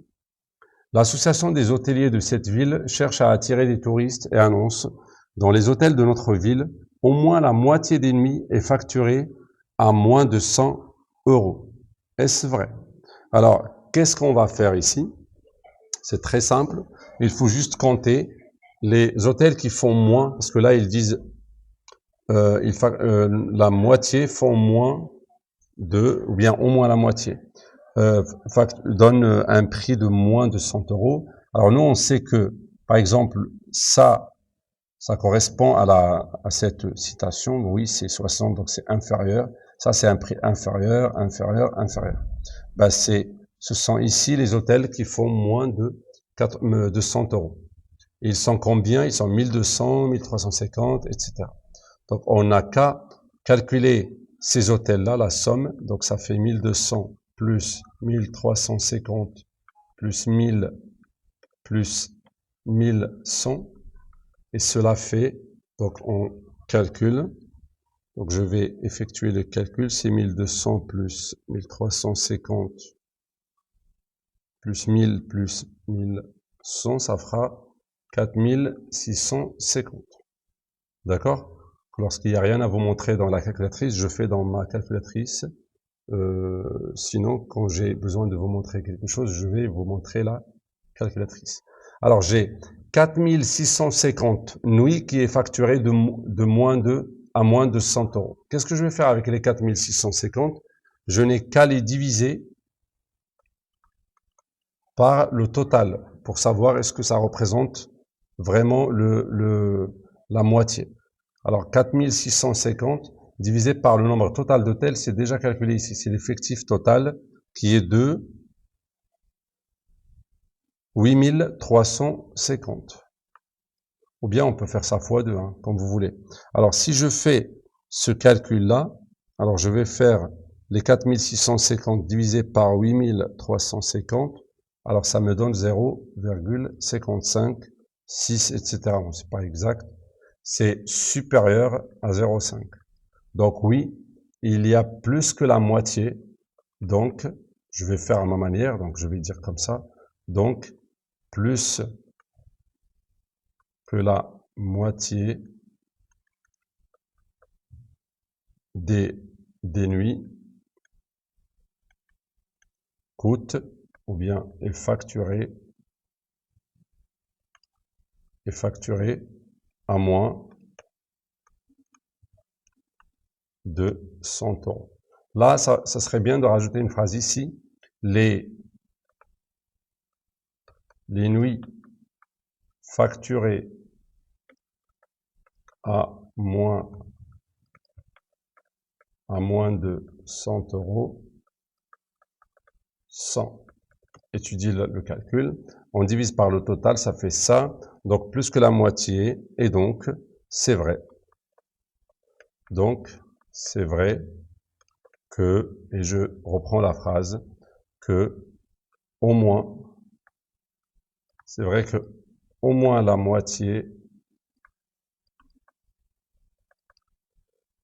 L'association des hôteliers de cette ville cherche à attirer des touristes et annonce dans les hôtels de notre ville, au moins la moitié des nuits est facturée à moins de 100 €. Est-ce vrai? Alors, qu'est-ce qu'on va faire ici? C'est très simple. Il faut juste compter les hôtels qui font moins, parce que là, ils disent la moitié font moins de, ou bien au moins la moitié, donne un prix de moins de 100 €. Alors nous, on sait que, par exemple, ça correspond à cette citation. Oui, c'est 60, donc c'est inférieur. Ça, c'est un prix inférieur, inférieur, inférieur. Ben, ce sont ici les hôtels qui font moins de 100 €. Ils sont combien? Ils sont 1200, 1350, etc. Donc, on n'a qu'à calculer ces hôtels-là, la somme. Donc, ça fait 1200 plus 1350 plus 1000 plus 1100. Et cela fait, donc on calcule, donc je vais effectuer le calcul, c'est 1200 plus 1350 plus 1000 plus 1100, ça fera 4650. D'accord? Lorsqu'il n'y a rien à vous montrer dans la calculatrice, je fais dans ma calculatrice. Sinon, quand j'ai besoin de vous montrer quelque chose, je vais vous montrer la calculatrice. Alors, j'ai 4650 nuits qui est facturée à moins de 100 €. Qu'est-ce que je vais faire avec les 4650? Je n'ai qu'à les diviser par le total, pour savoir est-ce que ça représente vraiment la moitié. Alors 4650 divisé par le nombre total d'hôtels, c'est déjà calculé ici. C'est l'effectif total qui est de 8350. Ou bien on peut faire ça fois 2, hein, comme vous voulez. Alors si je fais ce calcul-là, alors je vais faire les 4650 divisé par 8350. Alors ça me donne 0,55, etc. Bon, c'est pas exact. C'est supérieur à 0,5. Donc oui, il y a plus que la moitié. Donc, je vais faire à ma manière. Donc, je vais dire comme ça. Donc, plus que la moitié des nuits coûte ou bien est facturé à moins de 100 euros. Là, ça serait bien de rajouter une phrase ici. Les nuits facturées à moins de 100 euros, 100. Étudier le calcul. On divise par le total, ça fait ça. Donc, plus que la moitié. Et donc, c'est vrai. Donc, c'est vrai que, et je reprends la phrase, que au moins, c'est vrai que au moins la moitié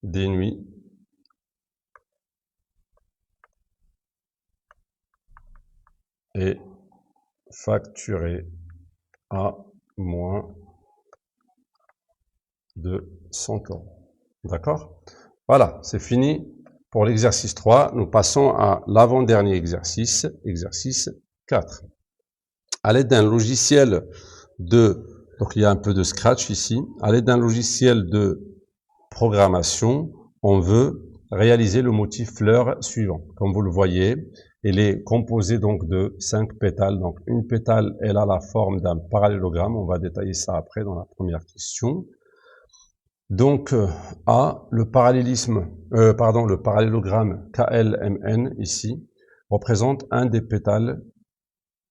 des nuits est facturée à moins de 100 euros. D'accord? Voilà, c'est fini pour l'exercice 3. Nous passons à l'avant-dernier exercice, exercice 4. À l'aide d'un logiciel donc il y a un peu de Scratch ici, à l'aide d'un logiciel de programmation, on veut réaliser le motif fleur suivant. Comme vous le voyez, il est composé donc de 5 pétales. Donc une pétale, elle a la forme d'un parallélogramme. On va détailler ça après dans la première question. Donc le parallélogramme KLMN ici représente un des pétales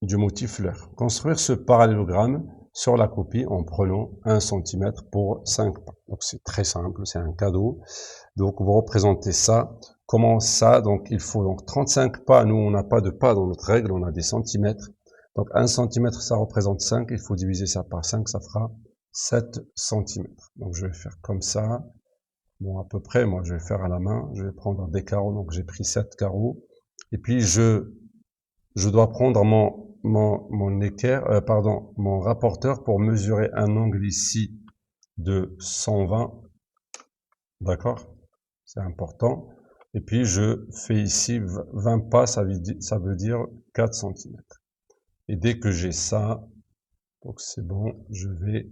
du motif fleur. Construire ce parallélogramme sur la copie en prenant 1 cm pour 5 pas. Donc c'est très simple, c'est un cadeau. Donc vous représentez ça. Comment ça? Donc il faut donc 35 pas. Nous on n'a pas de pas dans notre règle, on a des centimètres. Donc 1 cm ça représente 5, il faut diviser ça par 5, ça fera 7 cm. Donc je vais faire comme ça. Bon à peu près, moi je vais faire à la main, je vais prendre des carreaux, donc j'ai pris 7 carreaux. Et puis je dois prendre mon équerre, mon rapporteur pour mesurer un angle ici de 120. D'accord? C'est important. Et puis je fais ici 20 pas, ça veut dire 4 cm. Et dès que j'ai ça, donc c'est bon, je vais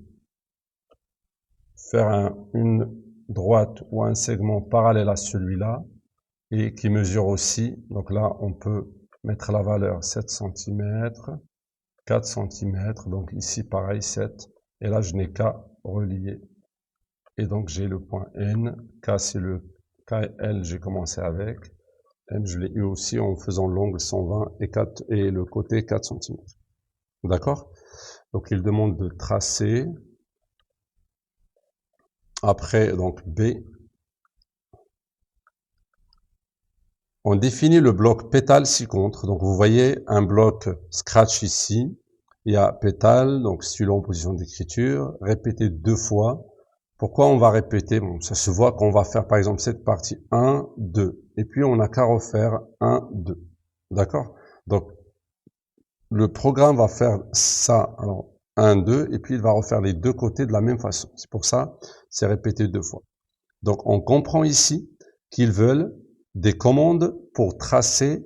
faire une droite ou un segment parallèle à celui-là et qui mesure aussi. Donc là, on peut mettre la valeur 7 cm, 4 cm, donc ici pareil 7, et là je n'ai qu'à relier. Et donc j'ai le point N, K c'est le KL, j'ai commencé avec, M je l'ai eu aussi en faisant l'angle 120 et le côté 4 cm. D'accord? Donc il demande de tracer. Après, donc B. On définit le bloc pétale ci-contre. Donc vous voyez un bloc Scratch ici. Il y a pétale, donc suivant en position d'écriture, répété 2 fois. Pourquoi on va répéter? Bon, ça se voit qu'on va faire par exemple cette partie 1, 2. Et puis on n'a qu'à refaire 1, 2. D'accord? Donc le programme va faire ça, alors 1, 2, et puis il va refaire les deux côtés de la même façon. C'est pour ça, c'est répété 2 fois. Donc on comprend ici qu'ils veulent des commandes pour tracer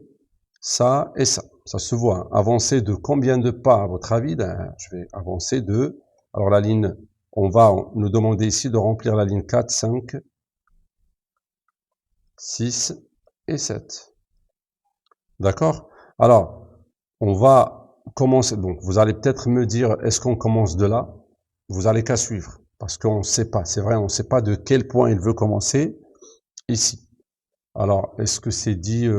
ça et ça. Ça se voit. Avancer de combien de pas à votre avis? Je vais avancer de... Alors la ligne, on va nous demander ici de remplir la ligne 4, 5, 6 et 7. D'accord? Alors, on va commencer. Donc, vous allez peut-être me dire, est-ce qu'on commence de là? Vous allez qu'à suivre, parce qu'on ne sait pas. C'est vrai, on ne sait pas de quel point il veut commencer ici. Alors, est-ce que c'est dit?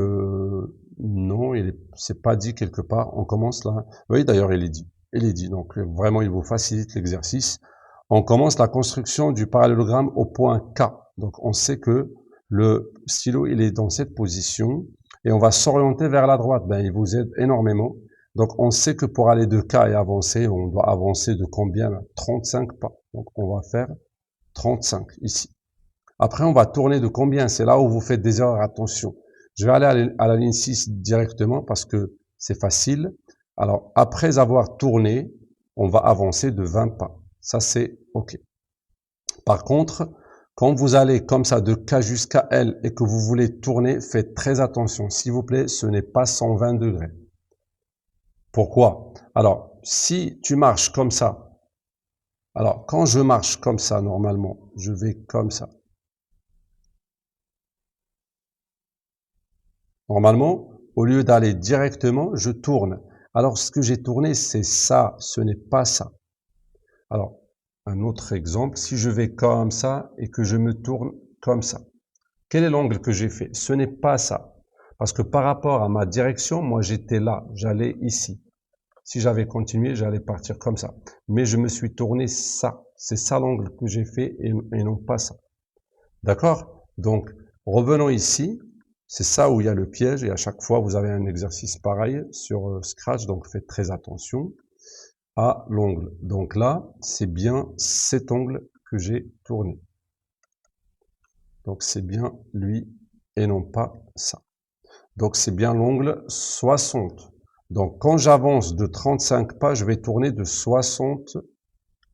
Non, c'est pas dit quelque part. On commence là. Oui, d'ailleurs, il est dit. Il est dit. Donc, vraiment, il vous facilite l'exercice. On commence la construction du parallélogramme au point K. Donc, on sait que le stylo, il est dans cette position et on va s'orienter vers la droite. Ben, il vous aide énormément. Donc, on sait que pour aller de K et avancer, on doit avancer de combien? 35 pas. Donc, on va faire 35 ici. Après, on va tourner de combien? C'est là où vous faites des erreurs. Attention. Je vais aller à la ligne 6 directement parce que c'est facile. Alors, après avoir tourné, on va avancer de 20 pas. Ça, c'est OK. Par contre, quand vous allez comme ça de K jusqu'à L et que vous voulez tourner, faites très attention. S'il vous plaît, ce n'est pas 120 degrés. Pourquoi? Alors, si tu marches comme ça, alors quand je marche comme ça, normalement, je vais comme ça. Normalement, au lieu d'aller directement, je tourne. Alors, ce que j'ai tourné, c'est ça, ce n'est pas ça. Alors, un autre exemple, si je vais comme ça et que je me tourne comme ça, quel est l'angle que j'ai fait? Ce n'est pas ça. Parce que par rapport à ma direction, moi j'étais là, j'allais ici. Si j'avais continué, j'allais partir comme ça. Mais je me suis tourné ça. C'est ça l'angle que j'ai fait et non pas ça. D'accord? Donc, revenons ici. C'est ça où il y a le piège et à chaque fois, vous avez un exercice pareil sur Scratch. Donc, faites très attention à l'ongle. Donc là, c'est bien cet ongle que j'ai tourné. Donc, c'est bien lui et non pas ça. Donc, c'est bien l'ongle 60. Donc, quand j'avance de 35 pas, je vais tourner de 60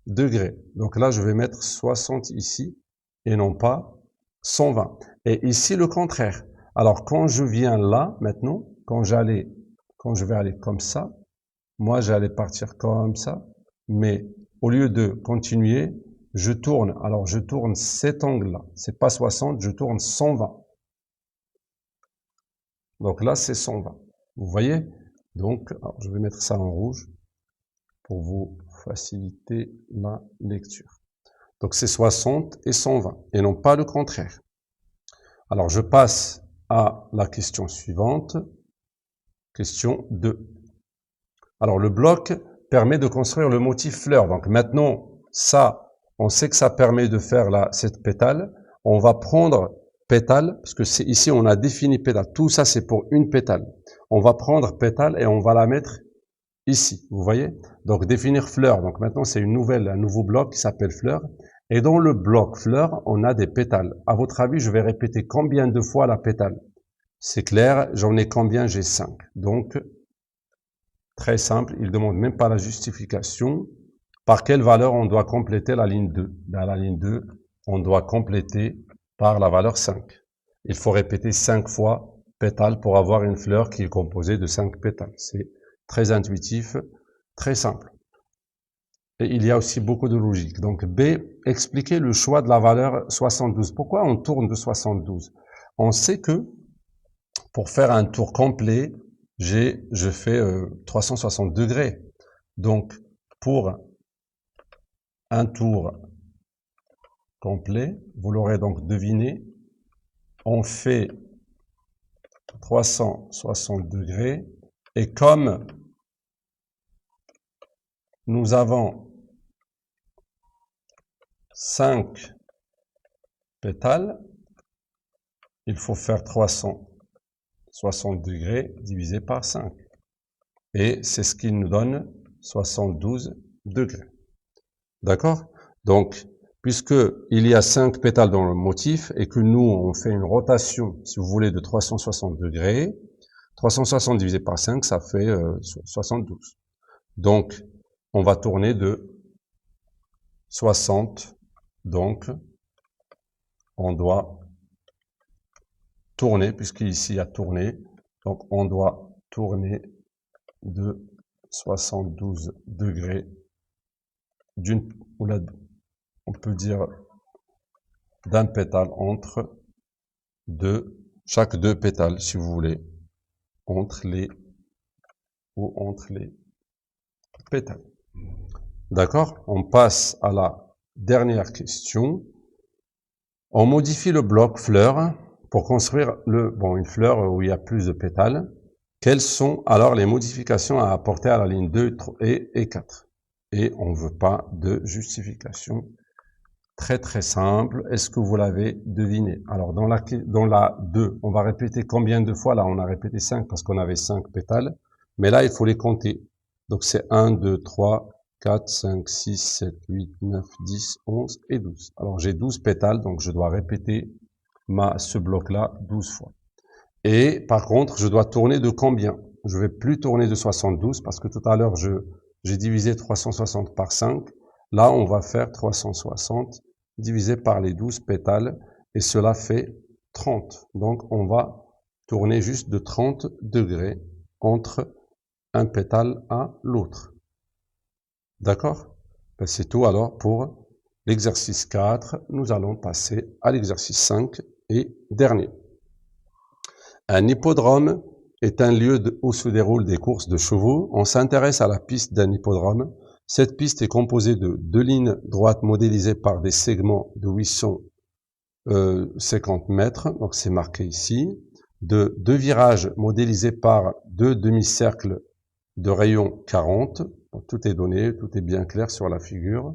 degrés. Donc là, je vais mettre 60 ici et non pas 120. Et ici, le contraire. Alors, quand je viens là, maintenant, quand je vais aller comme ça, moi, j'allais partir comme ça, mais au lieu de continuer, je tourne. Alors, je tourne cet angle-là. C'est pas 60, je tourne 120. Donc là, c'est 120. Vous voyez? Donc, alors, je vais mettre ça en rouge pour vous faciliter la lecture. Donc, c'est 60 et 120, et non pas le contraire. Alors, je passe à la question suivante. Question 2. Alors, le bloc permet de construire le motif fleur. Donc, maintenant, ça, on sait que ça permet de faire cette pétale. On va prendre pétale, parce que c'est ici, on a défini pétale. Tout ça, c'est pour une pétale. On va prendre pétale et on va la mettre ici. Vous voyez? Donc, définir fleur. Donc, maintenant, c'est un nouveau bloc qui s'appelle fleur. Et dans le bloc fleur, on a des pétales. À votre avis, je vais répéter combien de fois la pétale? C'est clair, j'en ai combien? J'ai 5. Donc, très simple, il ne demande même pas la justification. Par quelle valeur on doit compléter la ligne 2? Dans la ligne 2, on doit compléter par la valeur 5. Il faut répéter 5 fois pétale pour avoir une fleur qui est composée de 5 pétales. C'est très intuitif, très simple. Et il y a aussi beaucoup de logique. Donc B, expliquer le choix de la valeur 72. Pourquoi on tourne de 72? On sait que pour faire un tour complet, je fais 360 degrés. Donc pour un tour complet, vous l'aurez donc deviné, on fait 360 degrés. Et comme nous avons 5 pétales, il faut faire 360 degrés divisé par 5. Et c'est ce qui nous donne 72 degrés. D'accord? Donc, puisque il y a 5 pétales dans le motif et que nous, on fait une rotation, si vous voulez, de 360 degrés, 360 divisé par 5, ça fait 72. Donc, on va tourner de 60. Donc, on doit tourner, puisqu'ici il y a tourné. Donc, on doit tourner de 72 degrés on peut dire d'un pétale entre chaque deux pétales, si vous voulez, entre les pétales. D'accord? On passe à la dernière question. On modifie le bloc fleur pour construire une fleur où il y a plus de pétales. Quelles sont alors les modifications à apporter à la ligne 2 et 4? Et on ne veut pas de justification. Très très simple. Est-ce que vous l'avez deviné? Alors dans la 2, on va répéter combien de fois? Là, on a répété 5 parce qu'on avait 5 pétales. Mais là, il faut les compter. Donc c'est 1, 2, 3, 4, 5, 6, 7, 8, 9, 10, 11 et 12. Alors j'ai 12 pétales, donc je dois répéter ce bloc-là 12 fois. Et par contre, je dois tourner de combien? Je vais plus tourner de 72 parce que tout à l'heure, j'ai divisé 360 par 5. Là, on va faire 360 divisé par les 12 pétales et cela fait 30. Donc, on va tourner juste de 30 degrés entre un pétale à l'autre. D'accord? Ben, c'est tout alors pour l'exercice 4. Nous allons passer à l'exercice 5 et dernier. Un hippodrome est un lieu où se déroulent des courses de chevaux. On s'intéresse à la piste d'un hippodrome. Cette piste est composée de 2 lignes droites modélisées par des segments de 850 mètres, donc c'est marqué ici, de 2 virages modélisés par 2 demi-cercles de rayon 40. Donc, tout est donné, tout est bien clair sur la figure.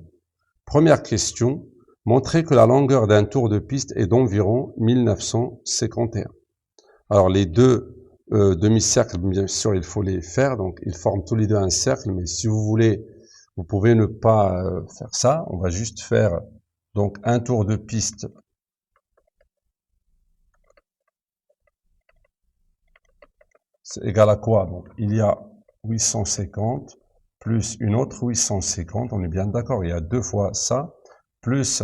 Première question, montrez que la longueur d'un tour de piste est d'environ 1951. Alors les deux demi-cercles, bien sûr, il faut les faire, donc ils forment tous les deux un cercle, mais si vous voulez, vous pouvez ne pas faire ça. On va juste faire donc un tour de piste c'est égal à quoi? Donc il y a 850 plus une autre 850, on est bien d'accord, il y a 2 fois ça, plus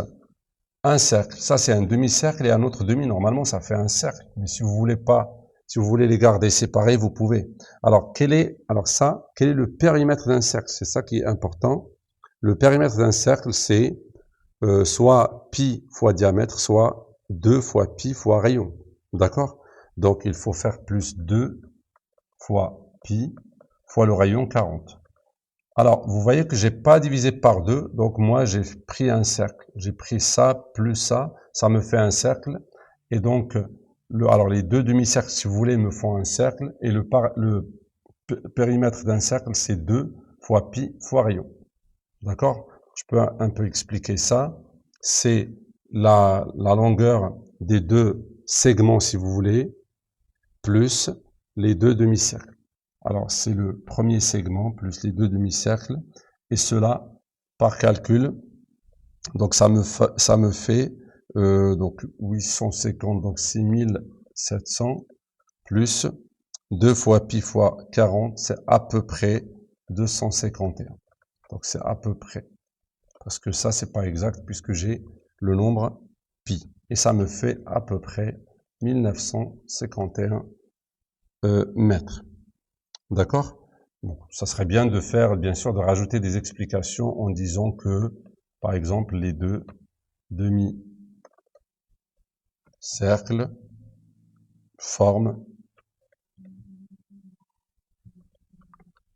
un cercle. Ça c'est un demi-cercle et un autre demi, normalement ça fait un cercle, mais si vous voulez pas, si vous voulez les garder séparés, vous pouvez. Alors quel est le périmètre d'un cercle? C'est ça qui est important. Le périmètre d'un cercle, c'est soit pi fois diamètre, soit 2 fois pi fois rayon. D'accord? Donc il faut faire plus 2 fois pi fois le rayon 40. Alors, vous voyez que j'ai pas divisé par 2, donc moi j'ai pris un cercle. J'ai pris ça plus ça me fait un cercle. Et donc, alors les deux demi-cercles, si vous voulez, me font un cercle. Et le périmètre d'un cercle, c'est 2 fois pi fois rayon. D'accord? Je peux un peu expliquer ça. C'est la longueur des deux segments, si vous voulez, plus les deux demi-cercles. Alors, c'est le premier segment plus les deux demi-cercles. Et cela, par calcul, donc ça me fait donc 850, donc 6700, plus 2 fois pi fois 40, c'est à peu près 251. Donc c'est à peu près. Parce que ça, c'est pas exact puisque j'ai le nombre pi. Et ça me fait à peu près 1951 mètres. D'accord? Bon, ça serait bien de faire, bien sûr, de rajouter des explications en disant que, par exemple, les deux demi-cercles forment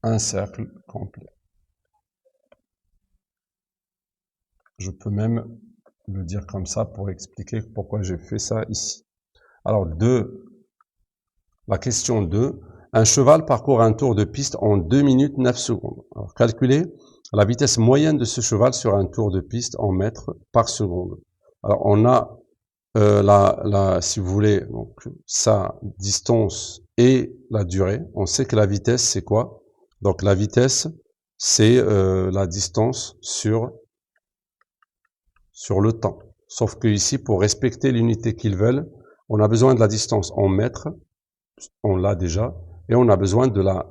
un cercle complet. Je peux même le dire comme ça pour expliquer pourquoi j'ai fait ça ici. Alors, la question 2. Un cheval parcourt un tour de piste en 2 minutes 9 secondes. Alors, calculez la vitesse moyenne de ce cheval sur un tour de piste en mètres par seconde. Alors, on a si vous voulez, donc, sa distance et la durée. On sait que la vitesse, c'est quoi? Donc, la vitesse, c'est la distance sur le temps. Sauf que ici, pour respecter l'unité qu'ils veulent, on a besoin de la distance en mètres, on l'a déjà, et on a besoin de la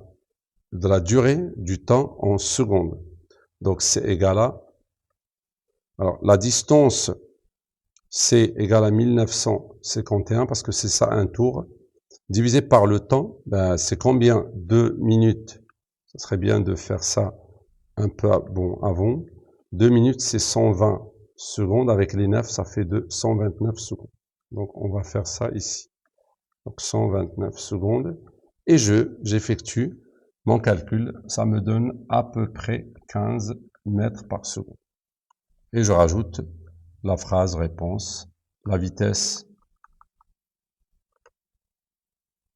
durée du temps en secondes. Donc c'est égal à, alors la distance c'est égal à 1951 parce que c'est ça un tour, divisé par le temps, ben, c'est combien? 2 minutes, ça serait bien de faire ça un peu avant. 2 minutes c'est 120 secondes, avec les 9 ça fait 129 secondes. Donc on va faire ça ici. Donc 129 secondes, et j'effectue mon calcul, ça me donne à peu près 15 mètres par seconde. Et je rajoute la phrase réponse, la vitesse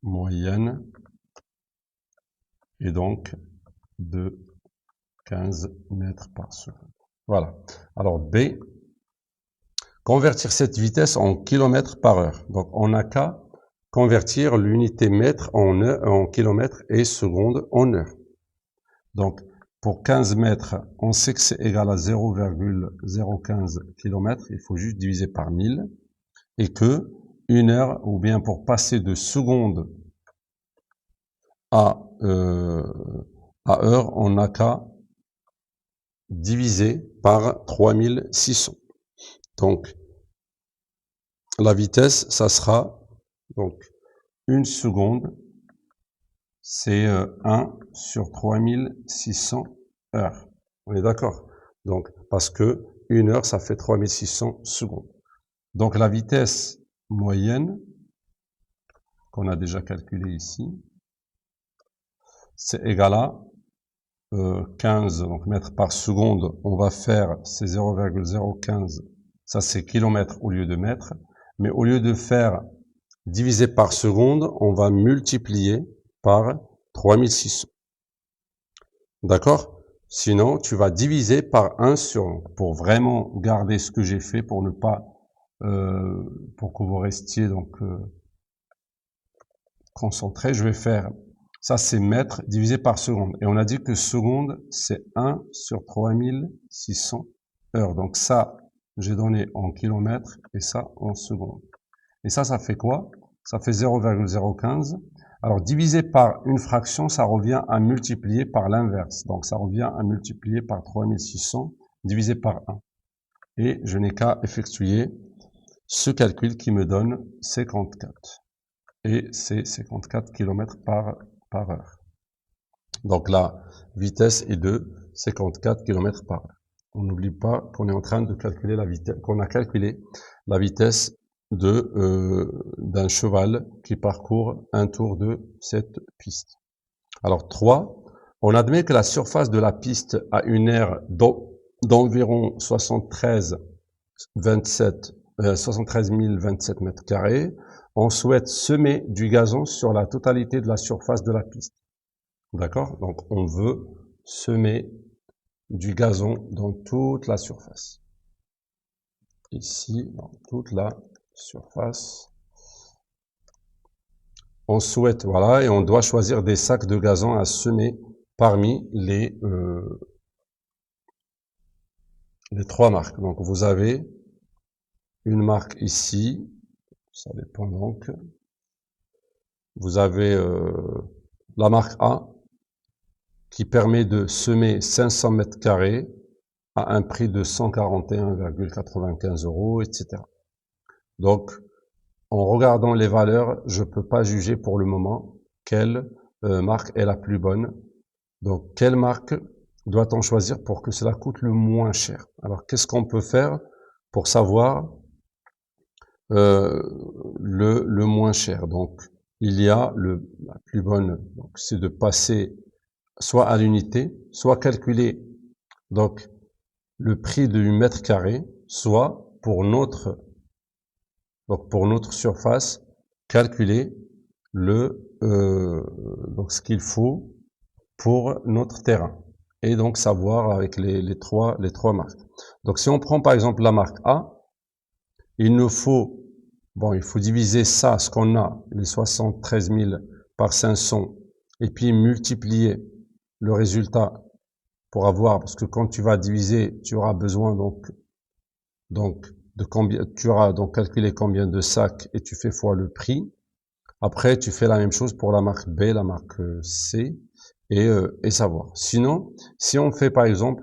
moyenne est donc de 15 mètres par seconde. Voilà. Alors B, convertir cette vitesse en kilomètres par heure. Donc on n'a qu'à convertir l'unité mètre en kilomètres et secondes en heure. Donc pour 15 mètres, on sait que c'est égal à 0,015 km, il faut juste diviser par 1000, et que une heure, ou bien pour passer de seconde à heure, on n'a qu'à diviser par 3600. Donc, la vitesse, ça sera, donc, une seconde, c'est 1 sur 3600 heures. On est d'accord? Donc, parce que une heure, ça fait 3600 secondes. Donc, la vitesse moyenne, qu'on a déjà calculée ici, c'est égal à 15 donc mètres par seconde. On va faire, c'est 0,015, ça c'est kilomètres au lieu de mètres. Mais au lieu de faire divisé par seconde, on va multiplier par 3600. D'accord? Sinon, tu vas diviser par 1 sur, pour vraiment garder ce que j'ai fait, pour ne pas, pour que vous restiez donc concentrés. Je vais faire, ça c'est mètres divisé par seconde. Et on a dit que seconde, c'est 1 sur 3600 heures. Donc ça, j'ai donné en kilomètres et ça en secondes. Et ça fait quoi? Ça fait 0,015. Alors, divisé par une fraction, ça revient à multiplier par l'inverse. Donc, ça revient à multiplier par 3600 divisé par 1. Et je n'ai qu'à effectuer ce calcul qui me donne 54. Et c'est 54 km par heure. Donc, la vitesse est de 54 km par heure. On n'oublie pas qu'on est en train de calculer la vitesse, qu'on a calculé la vitesse d'un cheval qui parcourt un tour de cette piste. Alors 3, on admet que la surface de la piste a une aire d'environ 73 027 mètres carrés. On souhaite semer du gazon sur la totalité de la surface de la piste. D'accord? Donc on veut semer du gazon dans toute la surface. Ici, dans toute la surface. On souhaite, voilà, et on doit choisir des sacs de gazon à semer parmi les 3 marques. Donc vous avez une marque ici, ça dépend donc. Vous avez la marque A qui permet de semer 500 mètres carrés à un prix de 141,95 €, etc. Donc, en regardant les valeurs, je peux pas juger pour le moment quelle marque est la plus bonne. Donc, quelle marque doit-on choisir pour que cela coûte le moins cher? Alors, qu'est-ce qu'on peut faire pour savoir le moins cher? Donc, il y a la plus bonne, c'est de passer soit à l'unité, soit calculer donc le prix du mètre carré, soit pour notre surface, calculer donc ce qu'il faut pour notre terrain et donc savoir avec les trois marques. Donc si on prend par exemple la marque A, il faut diviser ça, ce qu'on a, les 73 000 par 500 et puis multiplier le résultat pour avoir, parce que quand tu vas diviser, tu auras besoin donc de combien, tu auras donc calculé combien de sacs et tu fais fois le prix. Après, tu fais la même chose pour la marque B, la marque C et savoir. Sinon, si on fait par exemple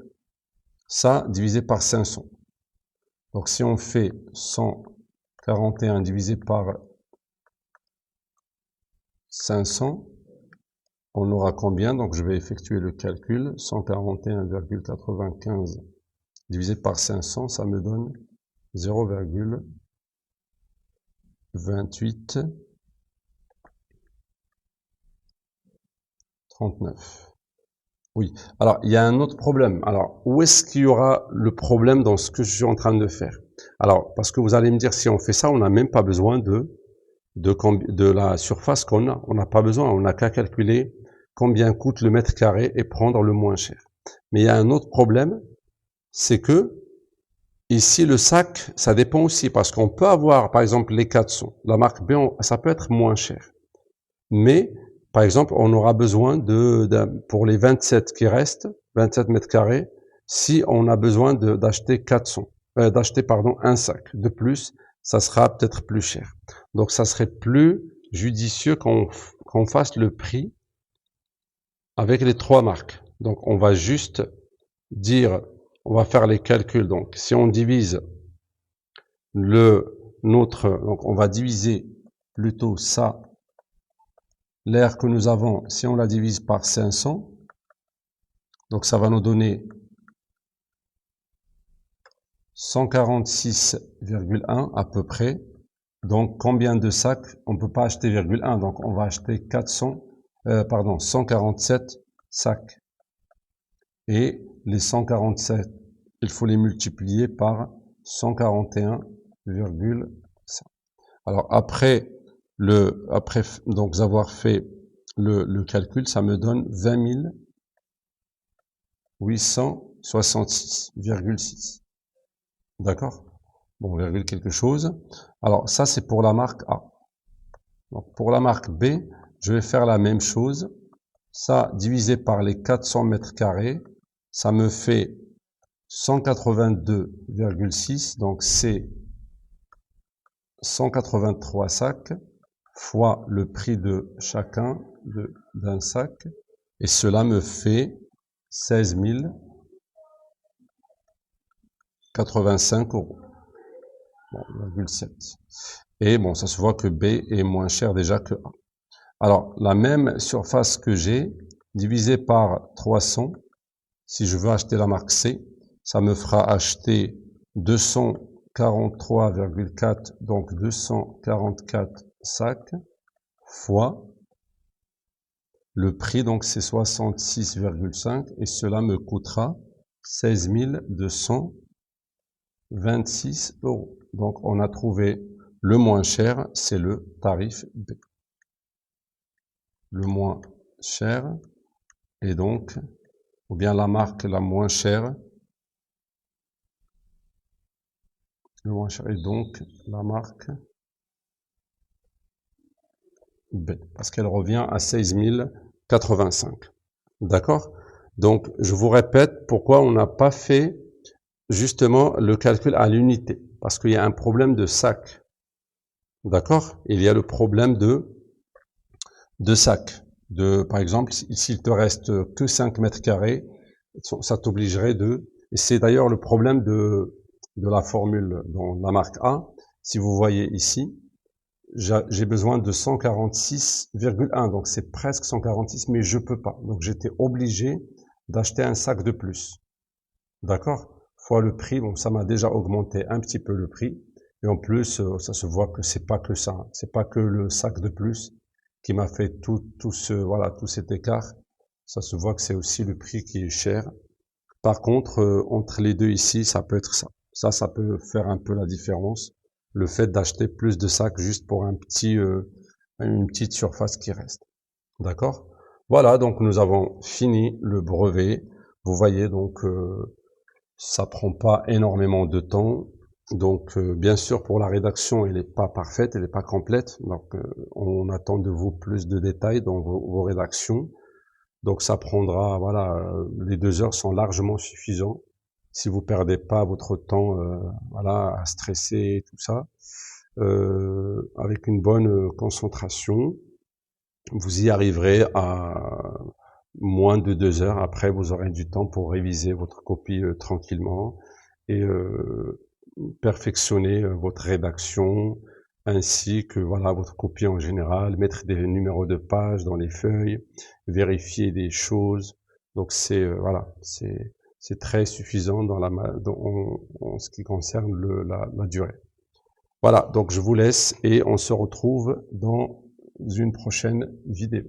ça divisé par 500. Donc si on fait 141 divisé par 500, on aura combien? Donc je vais effectuer le calcul. 141,95 divisé par 500, ça me donne 0,28 39. Oui. Alors, il y a un autre problème. Alors, où est-ce qu'il y aura le problème dans ce que je suis en train de faire? Alors, parce que vous allez me dire, si on fait ça, on n'a même pas besoin de la surface qu'on a. On n'a pas besoin, on n'a qu'à calculer combien coûte le mètre carré et prendre le moins cher. Mais il y a un autre problème, c'est que ici, le sac, ça dépend aussi, parce qu'on peut avoir, par exemple, les 400. La marque B, ça peut être moins cher. Mais, par exemple, on aura besoin pour les 27 qui restent, 27 mètres carrés, si on a besoin d'acheter un sac de plus, ça sera peut-être plus cher. Donc, ça serait plus judicieux qu'on fasse le prix avec les 3 marques. Donc, on va juste dire, on va faire les calculs. Donc, si on divise donc on va diviser plutôt ça, l'air que nous avons, si on la divise par 500, donc ça va nous donner 146,1 à peu près. Donc, combien de sacs? On ne peut pas acheter 1, donc on va acheter 147 sacs. Et les 147, il faut les multiplier par 141,5. Alors, après donc avoir fait le calcul, ça me donne 20 866,6. D'accord? Bon, virgule quelque chose. Alors, ça, c'est pour la marque A. Donc, pour la marque B, je vais faire la même chose. Ça, divisé par les 400 mètres carrés, ça me fait 182,6. Donc, c'est 183 sacs fois le prix de chacun d'un sac. Et cela me fait 16 085 €. Bon, 0,7. Et bon, ça se voit que B est moins cher déjà que A. Alors, la même surface que j'ai, divisé par 300, si je veux acheter la marque C, ça me fera acheter 243,4, donc 244 sacs, fois le prix, donc c'est 66,5, et cela me coûtera 16 226 €. Donc, on a trouvé le moins cher, c'est le tarif B. Le moins cher, et donc, ou bien la marque la moins chère, le moins cher, et donc la marque B, parce qu'elle revient à 16 085. D'accord? Donc, je vous répète pourquoi on n'a pas fait justement le calcul à l'unité, parce qu'il y a un problème de sac. D'accord? Il y a le problème de sac. Par exemple, s'il te reste que 5 mètres carrés, ça t'obligerait et c'est d'ailleurs le problème de la formule dans la marque A. Si vous voyez ici, j'ai besoin de 146,1, donc c'est presque 146, mais je peux pas. Donc j'étais obligé d'acheter un sac de plus. D'accord? Fois le prix, bon, ça m'a déjà augmenté un petit peu le prix. Et en plus, ça se voit que c'est pas que ça. C'est pas que le sac de plus qui m'a fait tout cet écart. Ça se voit que c'est aussi le prix qui est cher. Par contre, entre les deux ici, ça peut être ça. Ça peut faire un peu la différence. Le fait d'acheter plus de sacs juste pour une petite surface qui reste. D'accord? Voilà, donc nous avons fini le brevet. Vous voyez, donc ça prend pas énormément de temps. Donc, bien sûr, pour la rédaction, elle n'est pas parfaite, elle n'est pas complète. Donc, on attend de vous plus de détails dans vos rédactions. Donc, ça prendra, voilà, les 2 heures sont largement suffisants. Si vous perdez pas votre temps, voilà, à stresser et tout ça, avec une bonne concentration, vous y arriverez à moins de 2 heures. Après, vous aurez du temps pour réviser votre copie tranquillement et perfectionner votre rédaction ainsi que voilà votre copie en général, mettre des numéros de page dans les feuilles, vérifier des choses. Donc c'est voilà, c'est très suffisant en ce qui concerne la durée. Voilà, donc je vous laisse et on se retrouve dans une prochaine vidéo.